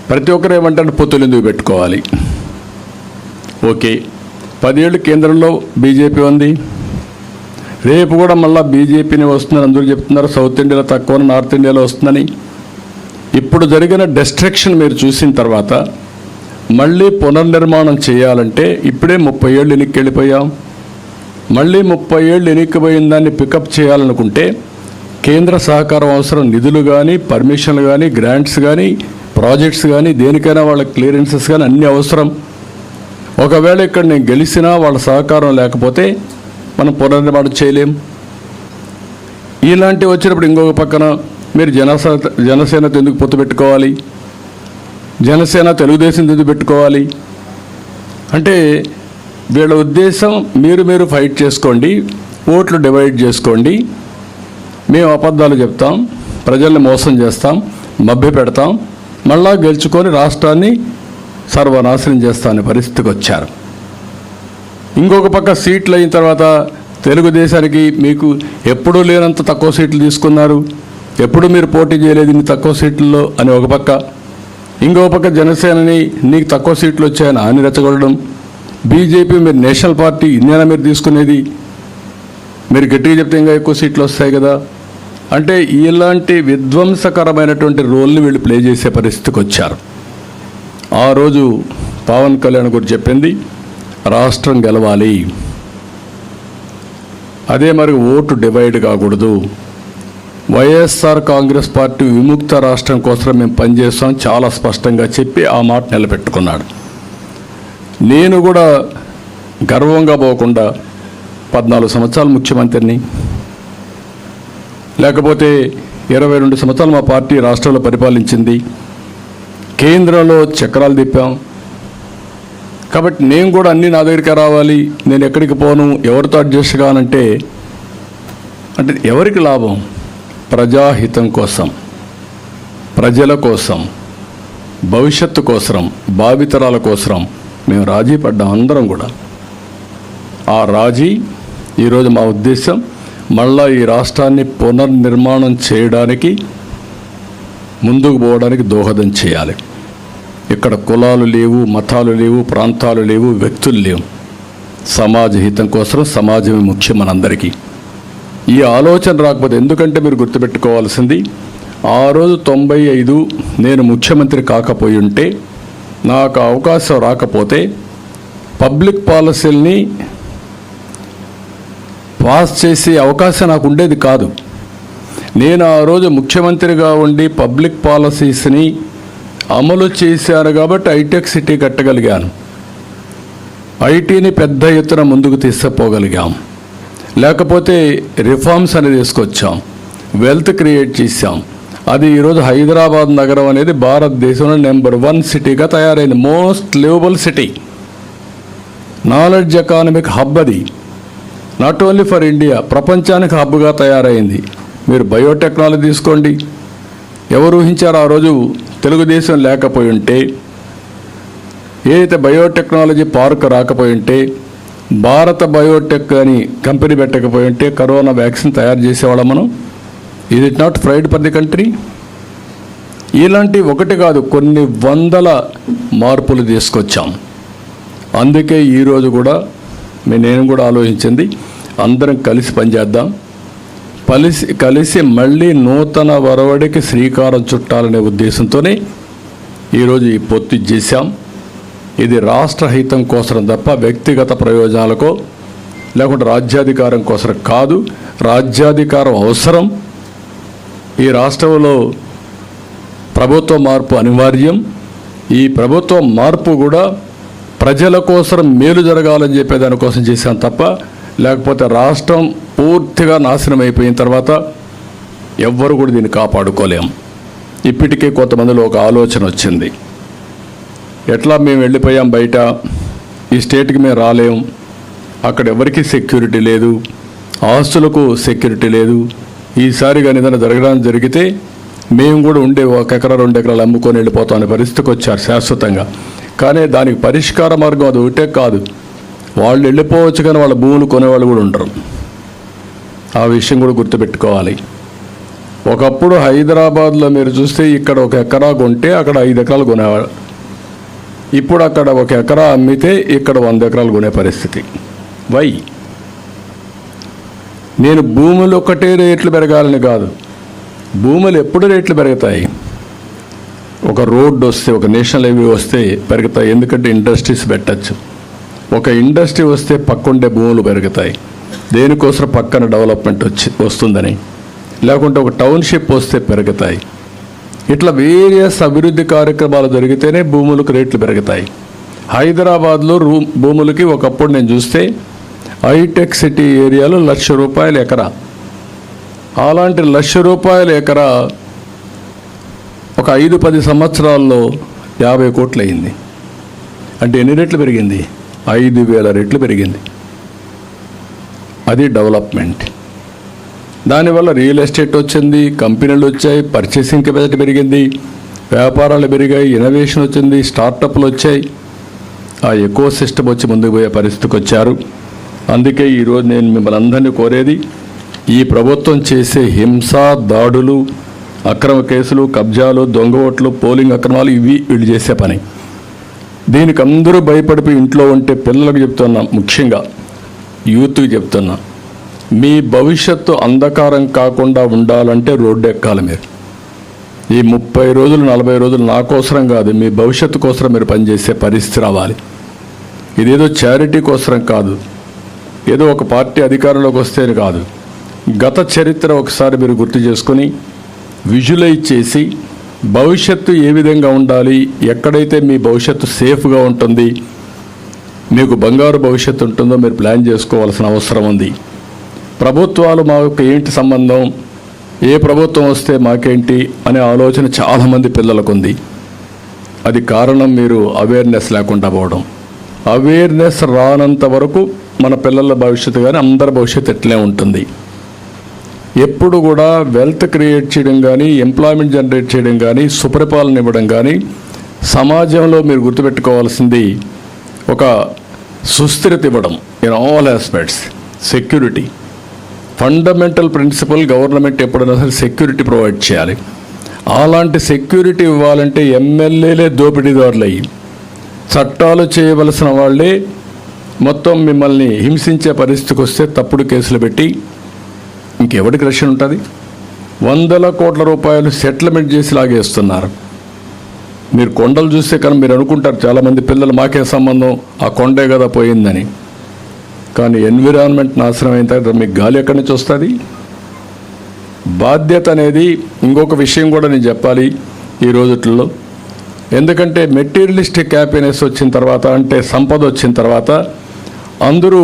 ప్రతి ఒక్కరు ఏమంటారు, పొత్తులు ఎందుకు పెట్టుకోవాలి? ఓకే, 10 ఏళ్ళు కేంద్రంలో బీజేపీ ఉంది, రేపు కూడా మళ్ళీ బీజేపీని వస్తుందని అందరూ చెప్తున్నారు. సౌత్ ఇండియాలో తక్కువ, నార్త్ ఇండియాలో వస్తుందని. ఇప్పుడు జరిగిన డిస్ట్రక్షన్ మీరు చూసిన తర్వాత మళ్ళీ పునర్నిర్మాణం చేయాలంటే ఇప్పుడే 30 ఏళ్ళు వెనక్కి వెళ్ళిపోయాం. మళ్ళీ 30 ఏళ్ళు వెనక్కిపోయిన దాన్ని పికప్ చేయాలనుకుంటే కేంద్ర సహకారం అవసరం. నిధులు కానీ, పర్మిషన్లు కానీ, గ్రాంట్స్ కానీ, ప్రాజెక్ట్స్ కానీ, దేనికైనా వాళ్ళ క్లియరెన్సెస్ కానీ అన్నీ అవసరం. ఒకవేళ ఇక్కడ నేను గెలిచినా వాళ్ళ సహకారం లేకపోతే మనం పునర్నిర్మాణం చేయలేం. ఇలాంటివి వచ్చినప్పుడు ఇంకొక పక్కన మీరు జనసేనతో ఎందుకు పొత్తు పెట్టుకోవాలి? జనసేన తెలుగుదేశం ఎందుకు పెట్టుకోవాలి? అంటే వీళ్ళ ఉద్దేశం మీరు ఫైట్ చేసుకోండి, ఓట్లు డివైడ్ చేసుకోండి, మేము అబద్ధాలు చెప్తాం, ప్రజల్ని మోసం చేస్తాం, మభ్య పెడతాం, మళ్ళా గెలుచుకొని రాష్ట్రాన్ని సర్వనాశనం చేస్తామనే పరిస్థితికి వచ్చారు. ఇంకొక పక్క సీట్లు అయిన తర్వాత తెలుగుదేశానికి మీకు ఎప్పుడూ లేనంత తక్కువ సీట్లు తీసుకున్నారు, ఎప్పుడు మీరు పోటీ చేయలేదు ఇన్ని తక్కువ సీట్లలో అని ఒక పక్క. ఇంకో పక్క జనసేనని నీకు తక్కువ సీట్లు వచ్చాయని ఆయన రెచ్చగొట్టడం. బీజేపీ మీరు నేషనల్ పార్టీ, ఇండియానా మీరు తీసుకునేది, మీరు గట్టిగా చెప్తే ఇంకా ఎక్కువ సీట్లు వస్తాయి కదా. అంటే ఇలాంటి విధ్వంసకరమైనటువంటి రోల్ని వీళ్ళు ప్లే చేసే పరిస్థితికి వచ్చారు. ఆ రోజు పవన్ కళ్యాణ్ గురించి చెప్పింది రాష్ట్రం గెలవాలి, అదే మరి ఓటు డివైడ్ కాకూడదు, వైఎస్ఆర్ కాంగ్రెస్ పార్టీ విముక్త రాష్ట్రం కోసం మేము పనిచేస్తాం చాలా స్పష్టంగా చెప్పి ఆ మాట నిలబెట్టుకున్నాడు. నేను కూడా గర్వంగా పోకుండా 14 సంవత్సరాలు ముఖ్యమంత్రిని, లేకపోతే 22 సంవత్సరాలు మా పార్టీ రాష్ట్రంలో పరిపాలించింది, కేంద్రంలో చక్రాలు తిప్పాం. కాబట్టి నేను కూడా అన్నీ నా దగ్గరికి రావాలి, నేను ఎక్కడికి పోను, ఎవరితో అడ్జస్ట్ కానంటే అంటే ఎవరికి లాభం? ప్రజాహితం కోసం, ప్రజల కోసం, భవిష్యత్తు కోసం, భావితరాల కోసం మేము రాజీ పడ్డాం అందరం కూడా. ఆ రాజీ ఈరోజు మా ఉద్దేశం మళ్ళా ఈ రాష్ట్రాన్ని పునర్నిర్మాణం చేయడానికి, ముందుకు పోవడానికి దోహదం చేయాలి. ఇక్కడ కులాలు లేవు, మతాలు లేవు, ప్రాంతాలు లేవు, వ్యక్తులు లేవు. సమాజ హితం కోసం సమాజమే ముఖ్యం మనందరికీ. ఈ ఆలోచన రాకపోతే, ఎందుకంటే మీరు గుర్తుపెట్టుకోవాల్సింది ఆ రోజు 95 నేను ముఖ్యమంత్రి కాకపోయి ఉంటే, నాకు అవకాశం రాకపోతే పబ్లిక్ పాలసీల్ని పాస్ చేసే అవకాశం నాకు ఉండేది కాదు. నేను ఆ రోజు ముఖ్యమంత్రిగా ఉండి పబ్లిక్ పాలసీస్ని అమలు చేశాను కాబట్టి హైటెక్ సిటీ కట్టగలిగాను, ఐటీని పెద్ద ఎత్తున ముందుకు తీసుకుపోగలిగాం. లేకపోతే రిఫార్మ్స్ అనేది తీసుకొచ్చాం, వెల్త్ క్రియేట్ చేశాం. అది ఈరోజు హైదరాబాద్ నగరం అనేది భారతదేశంలో నెంబర్ 1 సిటీగా తయారైంది, most liveable city, knowledge economic hub. అది నాట్ ఓన్లీ ఫర్ ఇండియా, ప్రపంచానికి హబ్గా తయారైంది. మీరు బయోటెక్నాలజీ తీసుకోండి, ఎవరు ఊహించారు ఆ రోజు తెలుగుదేశం లేకపోయి ఉంటే, ఏదైతే బయోటెక్నాలజీ పార్క్ రాకపోయి ఉంటే, భారత బయోటెక్ అని కంపెనీ పెట్టకపోయి ఉంటే కరోనా వ్యాక్సిన్ తయారు చేసేవాళ్ళం మనం. Is it not pride for the country? ఇలాంటి ఒకటి కాదు, కొన్ని వందల మార్పులు తీసుకొచ్చాం. అందుకే ఈరోజు కూడా నేను కూడా ఆలోచించింది, అందరం కలిసి పనిచేద్దాం, కలిసి మళ్ళీ నూతన వరవడికి శ్రీకారం చుట్టాలనే ఉద్దేశంతోనే ఈరోజు ఈ పొత్తు చేశాం. ఇది రాష్ట్ర హితం కోసం తప్ప వ్యక్తిగత ప్రయోజనాలకో లేకుంటే రాజ్యాధికారం కోసం కాదు. రాజ్యాధికారం అవసరం, ఈ రాష్ట్రంలో ప్రభుత్వ మార్పు అనివార్యం. ఈ ప్రభుత్వ మార్పు కూడా ప్రజల కోసం మేలు జరగాలని చెప్పేదానికోసం చేశాం తప్ప, లేకపోతే రాష్ట్రం పూర్తిగా నాశనం అయిపోయిన తర్వాత ఎవ్వరు కూడా దీన్ని కాపాడుకోలేం. ఇప్పటికే కొంతమందిలో ఒక ఆలోచన వచ్చింది, ఎట్లా మేము వెళ్ళిపోయాం బయట, ఈ స్టేట్కి మేము రాలేం, అక్కడ ఎవరికి సెక్యూరిటీ లేదు, ఆస్తులకు సెక్యూరిటీ లేదు, ఈసారి కానీ ఏదైనా జరగడానికి జరిగితే మేము కూడా ఉండే 1 ఎకరా 2 ఎకరాలు అమ్ముకొని వెళ్ళిపోతాం అనే పరిస్థితికి వచ్చారు శాశ్వతంగా. కానీ దానికి పరిష్కార మార్గం అది ఒకటే కాదు, వాళ్ళు వెళ్ళిపోవచ్చు కానీ వాళ్ళ భూములు కొనేవాళ్ళు కూడా ఉండరు. ఆ విషయం కూడా గుర్తుపెట్టుకోవాలి. ఒకప్పుడు హైదరాబాద్లో మీరు చూస్తే ఇక్కడ 1 ఎకరా కొంటే అక్కడ 5 ఎకరాలు కొనేవాడు. ఇప్పుడు అక్కడ 1 ఎకరా అమ్మితే ఇక్కడ 100 ఎకరాలు కొనే పరిస్థితి. వై? నేను భూములు ఒకటే రేట్లు పెరగాలని కాదు, భూములు ఎప్పుడు రేట్లు పెరుగుతాయి? ఒక రోడ్డు వస్తే, ఒక నేషనల్ హైవే వస్తే పెరుగుతాయి, ఎందుకంటే ఇండస్ట్రీస్ పెట్టచ్చు. ఒక ఇండస్ట్రీ వస్తే పక్కుండే భూములు పెరుగుతాయి, దేనికోసం పక్కన డెవలప్మెంట్ వస్తుందని. లేకుంటే ఒక టౌన్షిప్ వస్తే పెరుగుతాయి. ఇట్లా వేరియస్ అభివృద్ధి కార్యక్రమాలు జరిగితేనే భూములకు రేట్లు పెరుగుతాయి. హైదరాబాద్లో భూములకి ఒకప్పుడు నేను చూస్తే హైటెక్ సిటీ ఏరియాలో ₹1,00,000 ఎకరా. అలాంటి ₹1,00,000 ఎకరా ఒక 5-10 సంవత్సరాల్లో 50 కోట్లు అయింది. అంటే ఎన్ని రెట్లు పెరిగింది? 5,000 రెట్లు పెరిగింది. అది డెవలప్మెంట్. దానివల్ల రియల్ ఎస్టేట్ వచ్చింది, కంపెనీలు వచ్చాయి, పర్చేసింగ్ కెపాసిటీ పెరిగింది, వ్యాపారాలు పెరిగాయి, ఇన్నోవేషన్ వచ్చింది, స్టార్టప్లు వచ్చాయి. ఆ ఎకో సిస్టమ్ వచ్చి ముందుకు పోయే పరిస్థితికి వచ్చారు. అందుకే ఈరోజు నేను మిమ్మల్ని అందరినీ కోరేది, ఈ ప్రభుత్వం చేసే హింస, దాడులు, అక్రమ కేసులు, కబ్జాలు, దొంగ ఓట్లు, పోలింగ్ అక్రమాలు, ఇవి వీళ్ళు చేసే పని. దీనికి అందరూ భయపడిపోయి ఇంట్లో ఉంటే పిల్లలకు చెప్తున్నా, ముఖ్యంగా యూత్కి చెప్తున్నా, మీ భవిష్యత్తు అంధకారం కాకుండా ఉండాలంటే రోడ్డు ఎక్కాలి. మీరు ఈ 30 రోజులు 40 రోజులు నా కోసరం కాదు, మీ భవిష్యత్తు కోసం మీరు పనిచేసే పరిస్థితి రావాలి. ఇదేదో చారిటీ కోసరం కాదు, ఏదో ఒక పార్టీ అధికారంలోకి వస్తేనే కాదు. గత చరిత్ర ఒకసారి మీరు గుర్తు చేసుకొని విజువలైజ్ చేసి భవిష్యత్తు ఏ విధంగా ఉండాలి, ఎక్కడైతే మీ భవిష్యత్తు సేఫ్గా ఉంటుంది, మీకు బంగారు భవిష్యత్తు ఉంటుందో మీరు ప్లాన్ చేసుకోవాల్సిన అవసరం ఉంది. ప్రభుత్వాలు మాకు ఏంటి సంబంధం, ఏ ప్రభుత్వం వస్తే మాకేంటి అనే ఆలోచన చాలామంది పిల్లలకు ఉంది. అది కారణం మీరు అవేర్నెస్ లేకుండా పోవడం. అవేర్నెస్ రానంత వరకు మన పిల్లల భవిష్యత్తు కానీ అందరి భవిష్యత్తు ఎట్లే ఉంటుంది. ఎప్పుడు కూడా వెల్త్ క్రియేట్ చేయడం కానీ, ఎంప్లాయ్మెంట్ జనరేట్ చేయడం కానీ, సుపరిపాలన ఇవ్వడం కానీ, సమాజంలో మీరు గుర్తుపెట్టుకోవాల్సింది ఒక సుస్థిరత ఇవ్వడం in all aspects. Security fundamental principal. Government ఎప్పుడైనా సరే సెక్యూరిటీ ప్రొవైడ్ చేయాలి. అలాంటి సెక్యూరిటీ ఇవ్వాలంటే ఎమ్మెల్యేలే దోపిడీదారులు అయ్యి, చట్టాలు చేయవలసిన వాళ్ళే మొత్తం మిమ్మల్ని హింసించే పరిస్థితికి వస్తే తప్పుడు కేసులు పెట్టి ఇంకెవరికి రక్షణ ఉంటుంది? ₹100 కోట్ల సెటిల్మెంట్ చేసి లాగేస్తున్నారు. మీరు కొండలు చూస్తే కానీ మీరు అనుకుంటారు చాలామంది పిల్లలు, మాకే సంబంధం, ఆ కొండే కదా పోయిందని. కానీ ఎన్విరాన్మెంట్ నాశనం అయిన తర్వాత మీకు గాలి ఎక్కడి నుంచి వస్తుంది? బాధ్యత అనేది ఇంకొక విషయం కూడా నేను చెప్పాలి ఈ రోజుల్లో. ఎందుకంటే మెటీరియలిస్టిక్ హ్యాపీనెస్ వచ్చిన తర్వాత, అంటే సంపద వచ్చిన తర్వాత అందరూ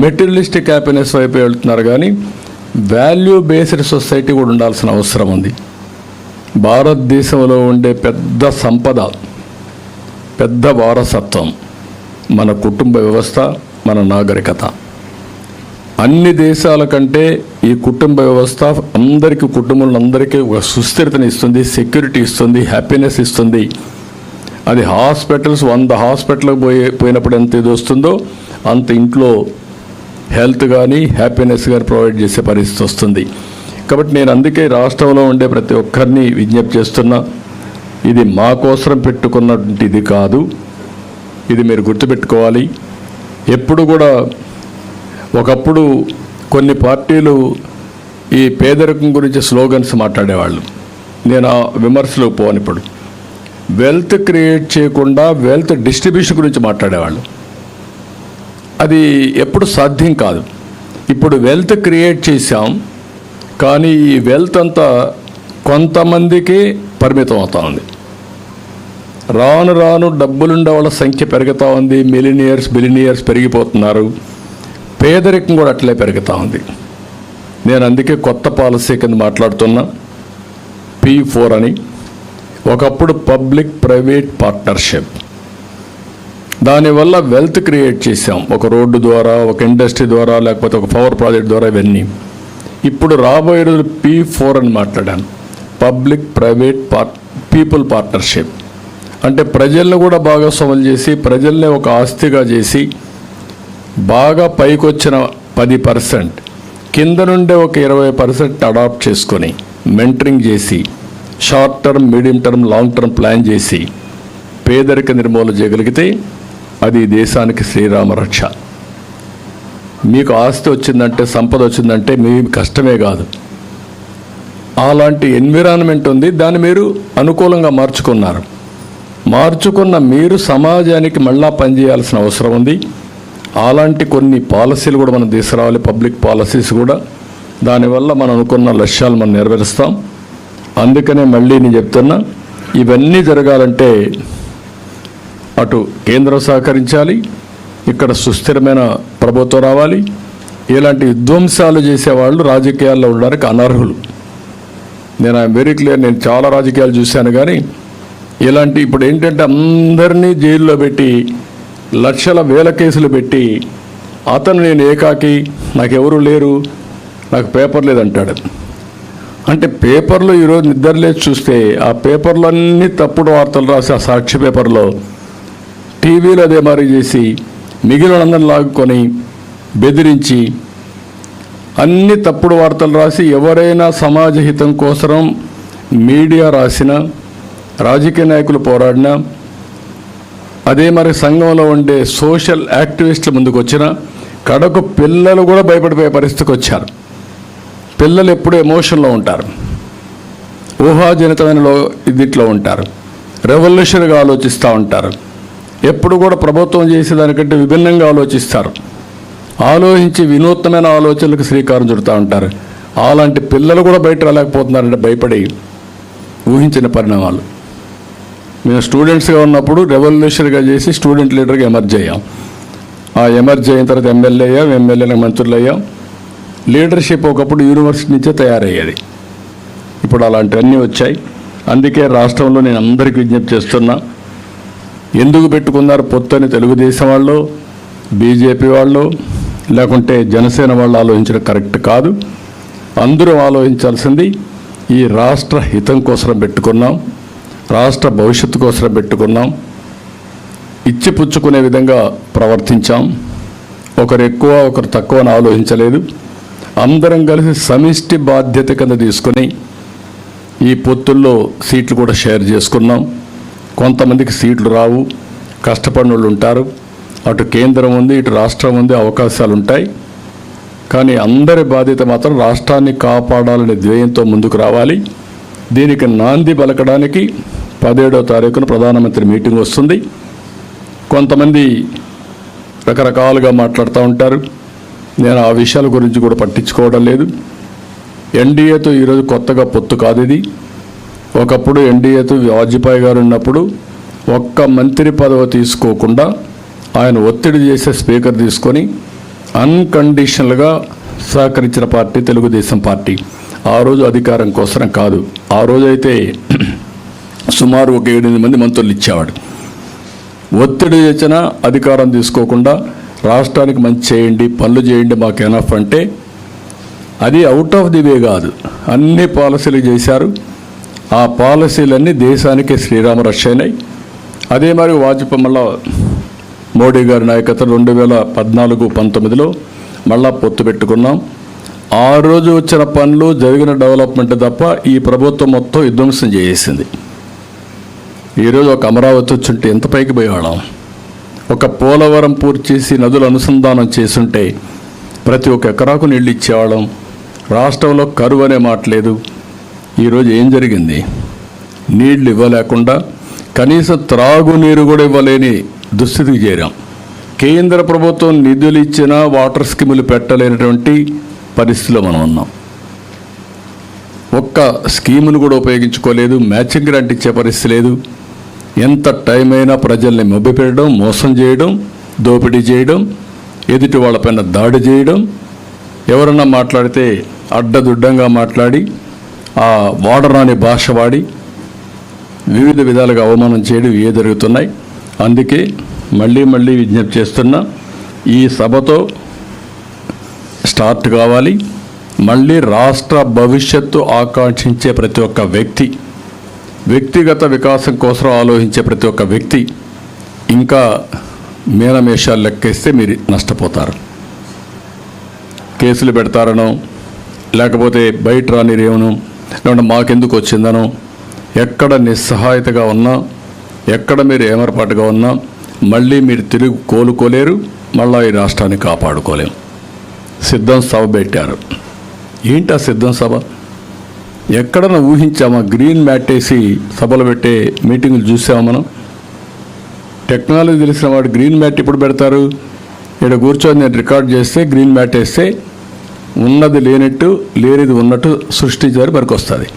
మెటీరియలిస్టిక్ హ్యాపీనెస్ వైపు వెళ్తున్నారు, కానీ వాల్యూ బేస్డ్ సొసైటీ కూడా ఉండాల్సిన అవసరం ఉంది. భారతదేశంలో ఉండే పెద్ద సంపద, పెద్ద వారసత్వం మన కుటుంబ వ్యవస్థ, మన నాగరికత. అన్ని దేశాల కంటే ఈ కుటుంబ వ్యవస్థ అందరికీ, కుటుంబంలో ఒక సుస్థిరతని ఇస్తుంది, సెక్యూరిటీ ఇస్తుంది, హ్యాపీనెస్ ఇస్తుంది. అది హాస్పిటల్స్ 100 హాస్పిటల్కి పోయినప్పుడు ఎంత ఇది వస్తుందో అంత ఇంట్లో హెల్త్ కానీ హ్యాపీనెస్ కానీ ప్రొవైడ్ చేసే పరిస్థితి వస్తుంది. కాబట్టి నేను అందుకే రాష్ట్రంలో ఉండే ప్రతి ఒక్కరిని విజ్ఞప్తి చేస్తున్నా, ఇది మా కోసం పెట్టుకున్నటువంటి ఇది కాదు, ఇది మీరు గుర్తుపెట్టుకోవాలి. ఎప్పుడు కూడా ఒకప్పుడు కొన్ని పార్టీలు ఈ పేదరికం గురించి స్లోగన్స్ మాట్లాడేవాళ్ళు. నేను ఆ విమర్శలు పోను. ఇప్పుడు వెల్త్ క్రియేట్ చేయకుండా వెల్త్ డిస్ట్రిబ్యూషన్ గురించి మాట్లాడేవాళ్ళు. అది ఎప్పుడు సాధ్యం కాదు. ఇప్పుడు వెల్త్ క్రియేట్ చేశాం, కానీ ఈ వెల్త్ అంతా కొంతమందికి పరిమితం అవుతా ఉంది. రాను రాను డబ్బులుండే వాళ్ళ సంఖ్య పెరుగుతూ ఉంది. మిలినియర్స్, బిలినియర్స్ పెరిగిపోతున్నారు. పేదరికం కూడా అట్లే పెరుగుతూ ఉంది. నేను అందుకే కొత్త పాలసీ కింద మాట్లాడుతున్నా, P4 అని. ఒకప్పుడు పబ్లిక్ ప్రైవేట్ పార్ట్నర్షిప్, దానివల్ల వెల్త్ క్రియేట్ చేసాం. ఒక రోడ్డు ద్వారా, ఒక ఇండస్ట్రీ ద్వారా, లేకపోతే ఒక పవర్ ప్రాజెక్ట్ ద్వారా, ఇవన్నీ. ఇప్పుడు రాబోయే రోజులు P4 అని మాట్లాడాను, పబ్లిక్ ప్రైవేట్ పీపుల్ పార్ట్నర్షిప్. అంటే ప్రజలను కూడా భాగస్వాములు చేసి, ప్రజల్ని ఒక ఆస్తిగా చేసి, బాగా పైకొచ్చిన 10%, కింద నుండే ఒక 20% అడాప్ట్ చేసుకొని మెంటరింగ్ చేసి short term, medium term, long term plan చేసి పేదరిక నిర్మూలన చేయగలిగితే అది దేశానికి శ్రీరామ రక్ష. మీకు ఆస్తి వచ్చిందంటే, సంపద వచ్చిందంటే మీ కష్టమే కాదు, అలాంటి ఎన్విరాన్మెంట్ ఉంది. దాన్ని మీరు అనుకూలంగా మార్చుకున్న మీరు సమాజానికి మళ్ళా పనిచేయాల్సిన అవసరం ఉంది. అలాంటి కొన్ని పాలసీలు కూడా మనం తీసుకురావాలి, పబ్లిక్ పాలసీస్ కూడా. దానివల్ల మనం అనుకున్న లక్ష్యాలు మనం నెరవేరుస్తాం. అందుకనే మళ్ళీ నేను చెప్తున్నా, ఇవన్నీ జరగాలంటే అటు కేంద్రం సహకరించాలి, ఇక్కడ సుస్థిరమైన ప్రభుత్వం రావాలి. ఇలాంటి విధ్వంసాలు చేసేవాళ్ళు రాజకీయాల్లో ఉండడానికి అనర్హులు. నేను ఐఎమ్ వెరీ క్లియర్. నేను చాలా రాజకీయాలు చూశాను, కానీ ఇలాంటి ఇప్పుడు ఏంటంటే అందరినీ జైల్లో పెట్టి లక్షల వేల కేసులు పెట్టి అతను నేను ఏకాకి, నాకెవరూ లేరు, నాకు పేపర్ లేదంటాడు. అంటే పేపర్లో ఈరోజు నిద్రలేసి చూస్తే ఆ పేపర్లో అన్నీ తప్పుడు వార్తలు రాసి, ఆ సాక్షి పేపర్లో టీవీలో అదే మరి చేసి మిగిలిన అందరిని లాగుకొని బెదిరించి అన్ని తప్పుడు వార్తలు రాసి, ఎవరైనా సమాజ హితం కోసం మీడియా రాసినా, రాజకీయ నాయకులు పోరాడినా, అదే మరి సంఘంలో ఉండే సోషల్ యాక్టివిస్టుల ముందుకు వచ్చిన కడకు పిల్లలు కూడా భయపడిపోయే పరిస్థితికి వచ్చారు. పిల్లలు ఎప్పుడూ ఎమోషన్లో ఉంటారు, ఊహాజనితమైన దీంట్లో ఉంటారు, రెవల్యూషన్గా ఆలోచిస్తూ ఉంటారు. ఎప్పుడు కూడా ప్రభుత్వం చేసేదానికంటే విభిన్నంగా ఆలోచిస్తారు. ఆలోచించి వినూత్నమైన ఆలోచనలకు శ్రీకారం చుడుతూ ఉంటారు. అలాంటి పిల్లలు కూడా బయట రాలేకపోతున్నారంటే భయపడి ఊహించిన పరిణామాలు. మేము స్టూడెంట్స్గా ఉన్నప్పుడు రెవల్యూషన్గా చేసి స్టూడెంట్ లీడర్గా ఎమర్జ్ అయ్యాం. ఆ ఎమర్జ్ అయిన తర్వాత ఎమ్మెల్యే అయ్యాం, ఎమ్మెల్యేలకు మంత్రులు అయ్యాం. లీడర్షిప్ ఒకప్పుడు యూనివర్సిటీ నుంచే తయారయ్యేది. ఇప్పుడు అలాంటివన్నీ వచ్చాయి. అందుకే రాష్ట్రంలో నేను అందరికీ విజ్ఞప్తి చేస్తున్నా, ఎందుకు పెట్టుకున్నారు పొత్తని తెలుగుదేశం వాళ్ళు, బీజేపీ వాళ్ళు, లేకుంటే జనసేన వాళ్ళు ఆలోచించడం కరెక్ట్ కాదు. అందరూ ఆలోచించాల్సింది ఈ రాష్ట్ర హితం కోసం పెట్టుకున్నాం, రాష్ట్ర భవిష్యత్తు కోసం పెట్టుకున్నాం. ఇచ్చిపుచ్చుకునే విధంగా ప్రవర్తించాం. ఒకరు ఎక్కువ ఒకరు తక్కువ అని ఆలోచించలేదు. అందరం కలిసి సమిష్టి బాధ్యత కింద తీసుకుని ఈ పొత్తుల్లో సీట్లు కూడా షేర్ చేసుకున్నాం. కొంతమందికి సీట్లు రావు, కష్టపడిన వాళ్ళు ఉంటారు. అటు కేంద్రం ఉంది, ఇటు రాష్ట్రం ఉంది, అవకాశాలు ఉంటాయి. కానీ అందరి బాధ్యత మాత్రం రాష్ట్రాన్ని కాపాడాలనే ధ్యేయంతో ముందుకు రావాలి. దీనికి నాంది పలకడానికి 17వ తారీఖున ప్రధానమంత్రి మీటింగ్ వస్తుంది. కొంతమంది రకరకాలుగా మాట్లాడుతూ ఉంటారు. నేను ఆ విషయాల గురించి కూడా పట్టించుకోవడం లేదు. ఎన్డీఏతో ఈరోజు కొత్తగా పొత్తు కాదు ఇది. ఒకప్పుడు ఎన్డీఏతో వాజ్పేయి గారు ఉన్నప్పుడు ఒక్క మంత్రి పదవి తీసుకోకుండా ఆయన ఒత్తిడి చేసే స్పీకర్ తీసుకొని అన్కండిషనల్గా సహకరించిన పార్టీ తెలుగుదేశం పార్టీ. ఆ రోజు అధికారం కోసం కాదు. ఆ రోజైతే సుమారు ఒక 7-8 మంది మంత్రులు ఇచ్చేవాడు. ఒత్తిడి చేసినా అధికారం తీసుకోకుండా రాష్ట్రానికి మంచి చేయండి, పనులు చేయండి, మాకు ఎనఫ్ అంటే అది అవుట్ ఆఫ్ ది వే కాదు. అన్ని పాలసీలు చేశారు. ఆ పాలసీలన్నీ దేశానికి శ్రీరామ రక్ష అయినాయి. అదే మరి వాజ్పేయి మళ్ళా మోడీ గారి నాయకత్వం 2014-19లో మళ్ళా పొత్తు పెట్టుకున్నాం. ఆ రోజు వచ్చిన పనులు, జరిగిన డెవలప్మెంట్ తప్ప ఈ ప్రభుత్వం మొత్తం విధ్వంసం చేసేసింది. ఈరోజు ఒక అమరావతి వచ్చుంటే ఎంత పైకి పోయేవాళ్ళం. ఒక పోలవరం పూర్తి చేసి నదులు అనుసంధానం చేసుంటే ప్రతి ఒక్క ఎకరాకు నీళ్ళు ఇచ్చేవాళ్ళం. రాష్ట్రంలో కరువు అనే మాట లేదు. ఈరోజు ఏం జరిగింది? నీళ్లు ఇవ్వలేకుండా కనీసం త్రాగునీరు కూడా ఇవ్వలేని దుస్థితికి చేరాం. కేంద్ర ప్రభుత్వం నిధులు ఇచ్చినా వాటర్ స్కీములు పెట్టలేనటువంటి పరిస్థితిలో మనం ఉన్నాం. ఒక్క స్కీమును కూడా ఉపయోగించుకోలేదు. మ్యాచింగ్ గ్రాంట్ ఇచ్చే పరిస్థితి లేదు. ఎంత టైం అయినా ప్రజల్ని మభ్యపెట్టడం, మోసం చేయడం, దోపిడీ చేయడం, ఎదుటి వాళ్ళపైన దాడి చేయడం, ఎవరన్నా మాట్లాడితే అడ్డదుడ్డంగా మాట్లాడి ఆ వాడరాని భాష వాడి వివిధ విధాలుగా అవమానం చేయడం ఇవే జరుగుతున్నాయి. అందుకే మళ్ళీ విజ్ఞప్తి చేస్తున్నా, ఈ సభతో స్టార్ట్ కావాలి. మళ్ళీ రాష్ట్ర భవిష్యత్తు ఆకాంక్షించే ప్రతి ఒక్క వ్యక్తి, వ్యక్తిగత వికాసం కోసం ఆలోచించే ప్రతి ఒక్క వ్యక్తి ఇంకా మీనమేషాలు లెక్కేస్తే మీరు నష్టపోతారు. కేసులు పెడతారనో లేకపోతే బయట రానిరేమనో లేకుంటే మాకెందుకు వచ్చిందనో, ఎక్కడ నిస్సహాయతగా ఉన్నా, ఎక్కడ మీరు ఏమరపాటుగా ఉన్నా మళ్ళీ మీరు తిరిగి కోలుకోలేరు, మళ్ళీ ఈ రాష్ట్రాన్ని కాపాడుకోలేము. సిద్ధం సభ పెట్టారు. ఏంటి ఆ సిద్ధం సభ? ఎక్కడన్నా ఊహించామా? గ్రీన్ మ్యాట్ వేసి సభలు పెట్టే మీటింగులు చూసామా మనం? టెక్నాలజీ తెలిసిన వాడు గ్రీన్ మ్యాట్ ఇప్పుడు పెడతారు. ఇక్కడ కూర్చొని నేను రికార్డ్ చేస్తే గ్రీన్ మ్యాట్ వేస్తే ఉన్నది లేనట్టు, లేనిది ఉన్నట్టు సృష్టించారు మనకు వస్తుంది.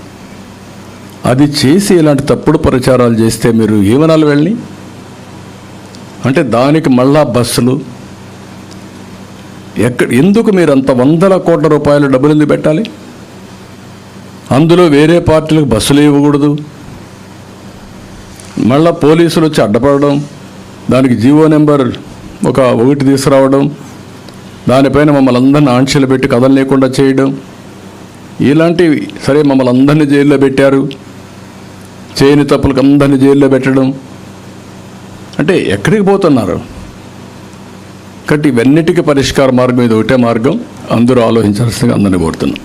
అది చేసి ఇలాంటి తప్పుడు ప్రచారాలు చేస్తే మీరు ఏమనాలి వెళ్ళి? అంటే దానికి మళ్ళా బస్సులు ఎందుకు మీరు అంత వందల కోట్ల రూపాయల డబ్బులు ఎందుకు పెట్టాలి? అందులో వేరే పార్టీలకు బస్సులు ఇవ్వకూడదు, మళ్ళా పోలీసులు వచ్చి అడ్డపడడం, దానికి జీవో నెంబర్ ఒకటి తీసుకురావడం, దానిపైన మమ్మల్ని అందరినీ ఆంక్షలు పెట్టి కథలు లేకుండా చేయడం, ఇలాంటివి. సరే, మమ్మల్ని అందరినీ జైల్లో పెట్టారు, చేయని తప్పులకు అందరినీ జైల్లో పెట్టడం అంటే ఎక్కడికి పోతున్నారు? కాబట్టి ఇవన్నిటికీ పరిష్కార మార్గం ఇది ఒకటే మార్గం. అందరూ ఆలోచించాల్సిందిగా అందరినీ కోరుతున్నాం.